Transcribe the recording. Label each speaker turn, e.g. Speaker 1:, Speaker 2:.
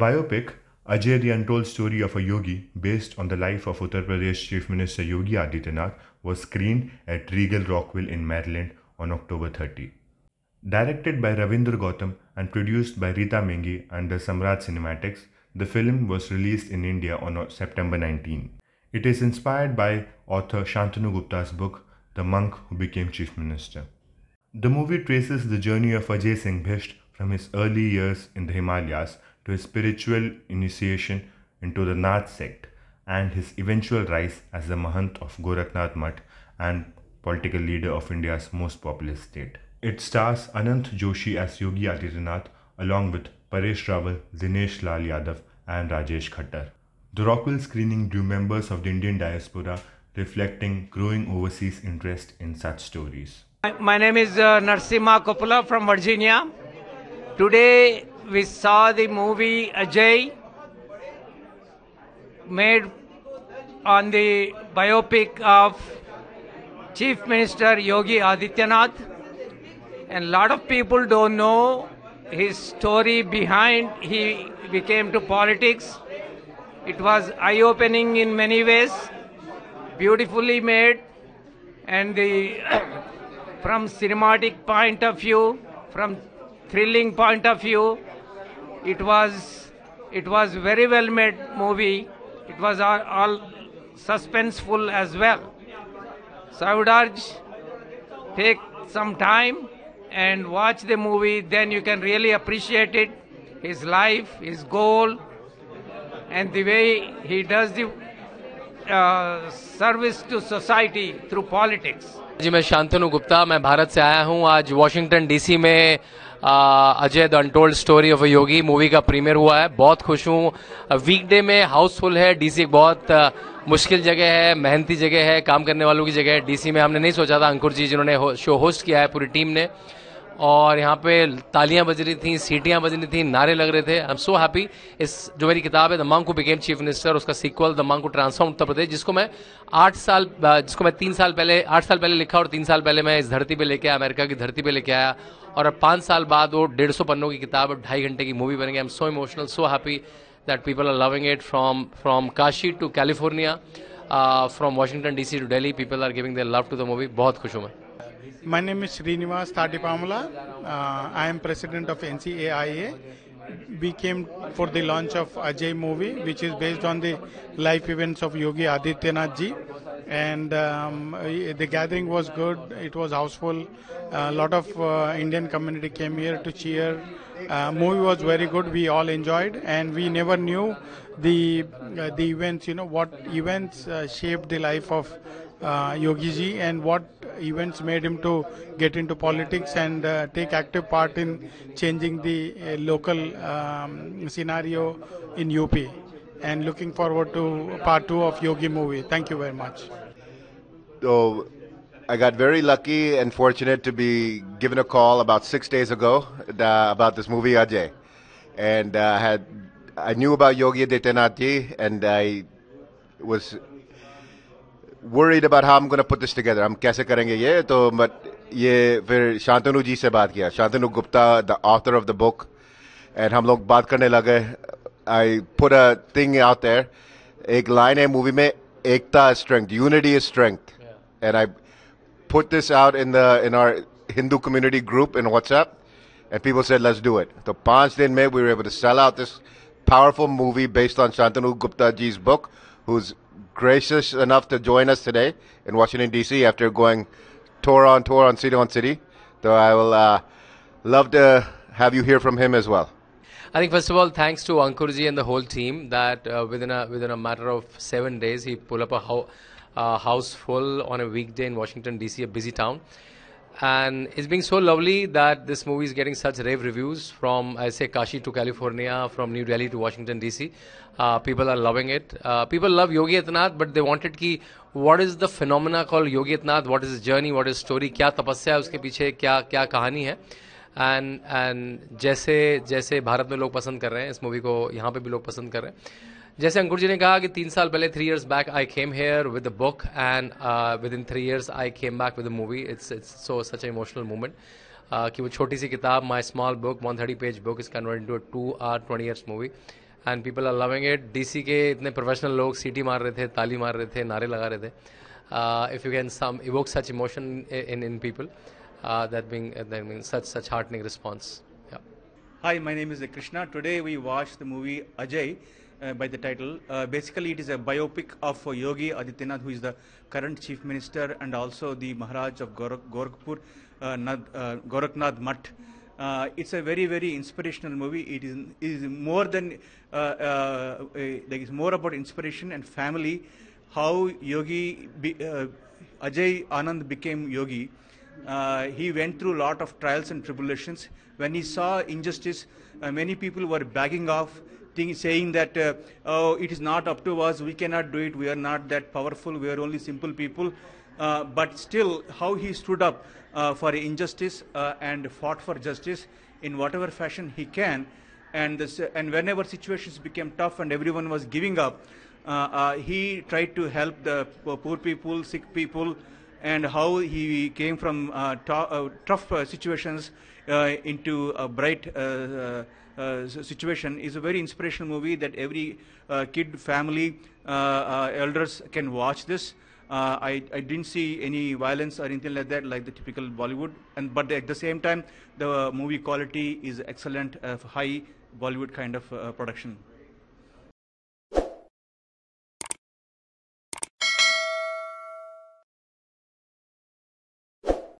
Speaker 1: biopic, Ajay the Untold Story of a Yogi, based on the life of Uttar Pradesh Chief Minister Yogi Adityanath, was screened at Regal Rockville in Maryland on October 30. Directed by Ravindra Gautam and produced by Rita Mengi under Samrat Cinematics, the film was released in India on September 19. It is inspired by author Shantanu Gupta's book, The Monk Who Became Chief Minister. The movie traces the journey of Ajay Singh Bhisht from his early years in the Himalayas to his spiritual initiation into the Nath sect and his eventual rise as the Mahant of Gorakhnath Mutt and political leader of India's most populous state. It stars Anant Joshi as Yogi Adityanath along with Paresh Rawal, Dinesh Lal Yadav and Rajesh Khattar. The Rockville screening drew members of the Indian diaspora, reflecting growing overseas interest in such stories.
Speaker 2: My name is Narsimha Coppola from Virginia. Today we saw the movie Ajay, made on the biopic of Chief Minister Yogi Adityanath. And a lot of people don't know his story behind he became to politics. It was eye-opening in many ways, beautifully made, and from cinematic point of view, from thrilling point of view, it was very well made movie. It was all suspenseful as well. So I would urge, take some time and watch the movie, then you can really appreciate it, his life, his goal, and the way he does the service to society through politics.
Speaker 3: जी मैं शांतनु गुप्ता, मैं भारत से आया हूँ। आज Washington DC में Ajay the untold story of a Yogi movie का premiere हुआ है। बहुत खुश हूँ। वीकडे में हाउसफुल है। डीसी एक बहुत मुश्किल जगह है, मेहनती जगह है, काम करने वालों की जगह है। डीसी में हमने नहीं सोचा था, अंकुर जी जिन्होंने शो होस्ट किया है पूरी टीम ने, और यहाँ पे तालियां बज रही थी, सीटियां बज रही थी, नारे लग रहे थे। I am so happy. इस जो मेरी किताब है the monk who became chief minister, उसका sequel the monk who transform Uttar Pradesh, जिसको मैं 8 साल पहले लिखा और 3 साल पहले मैं इस धरती पे लेके आया, अमेरिका की धरती पे लेके आया, और अब 5 साल बाद वो 150 पन्नों की किताब और 2.5 घंटे की मूवी बन गई। I am so emotional, so happy that people are loving it from Kashi to California, from Washington DC to Delhi, people are giving their love to the movie. बहुत खुश हूँ मैं।
Speaker 4: My name is Srinivas Tadipamula. I am president of NCAIA. We came for the launch of Ajay movie, which is based on the life events of Yogi Adityanath ji. And the gathering was good. It was houseful. A lot of Indian community came here to cheer. Movie was very good. We all enjoyed, and we never knew the events. You know what events shaped the life of Yogi ji, and what events made him to get into politics and take active part in changing the local scenario in UP. And looking forward to part 2 of Yogi movie. Thank you very much.
Speaker 5: So I got very lucky and fortunate to be given a call about 6 days ago about this movie Ajay, and I knew about Yogi Adityanath ji, and I was worried about how I'm going to put this together. हम कैसे करेंगे ये तो, but ये फिर शांतनु जी से बात किया, Shantanu Gupta, the author of the book, and हम लोग बात करने लगे. I put a thing out there. एक line है मूवी में, एकता is strength, unity is strength, and I put this out in our Hindu community group in WhatsApp, and people said let's do it. So 5 दिन में we were able to sell out this powerful movie based on Shantanu Gupta ji's book, who's gracious enough to join us today in Washington DC after going tour on city. So I will love to have you hear from him as well.
Speaker 3: I think first of all, thanks to Ankur ji and the whole team that within a matter of 7 days he pulled up a house full on a weekday in Washington DC, a busy town. And it's being so lovely that this movie is getting such rave reviews from, I say, Kashi to California, from New Delhi to Washington DC. People are loving it. People love Yogi Adityanath, but they wanted ki, what is the phenomena called Yogi Adityanath? What is his journey? What is his story? क्या तपस्या है उसके पीछे? क्या कहानी है? And जैसे भारत में लोग पसंद कर रहे हैं इस मूवी को, यहाँ पे भी लोग पसंद कर रहे हैं. जैसे अंकुर जी ने कहा कि 3 साल पहले 3 years back I came here with the book, and within 3 years I came back with the movie. It's such an emotional moment कि वो छोटी सी किताब, my small book, 130-page book is converted into a 2 hour 20 years movie, and people are loving it. DC के इतने professional लोग सीटी मार रहे थे, ताली मार रहे थे, नारे लगा रहे थे. If you can some evoke such emotion in people, that being such heartening response. Yeah.
Speaker 6: Hi, my name is Krishna. Today we watched the movie Ajay by the title. Basically, it is a biopic of Yogi Adityanath, who is the current Chief Minister and also the Maharaj of Gorakhpur, Gorakhnath Mutt. It's a very, very inspirational movie. It is more than there is more about inspiration and family. How Ajay Anand became Yogi. He went through a lot of trials and tribulations. When he saw injustice, many people were backing off, saying that, oh, it is not up to us, we cannot do it, we are not that powerful, we are only simple people. But still, how he stood up for injustice and fought for justice in whatever fashion he can. And whenever situations became tough and everyone was giving up, he tried to help the poor people, sick people, and how he came from tough situations into a bright situation is a very inspirational movie that every kid, family, elders can watch this. I didn't see any violence or anything like that, like the typical Bollywood. But at the same time, the movie quality is excellent, high Bollywood kind of production.